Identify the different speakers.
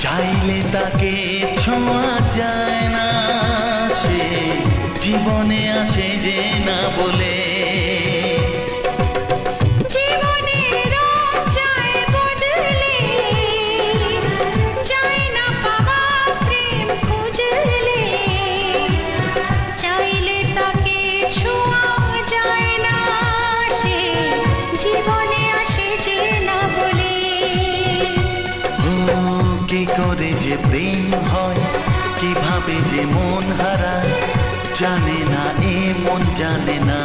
Speaker 1: চাইলে তাকে ছোঁয়া যায় না, সে জীবনে আসে যে না বলে।
Speaker 2: জীবনের রং যায় বদলে, যায় না পাওয়া প্রেম খুঁজলে। চাইলে তাকে ছোঁয়া যায় না, সে জীবনে আসে যে না বলে।
Speaker 1: ও কি করে যে প্রেম হয়, কিভাবে যে মন হারায়, জানে না এ মন জানে না।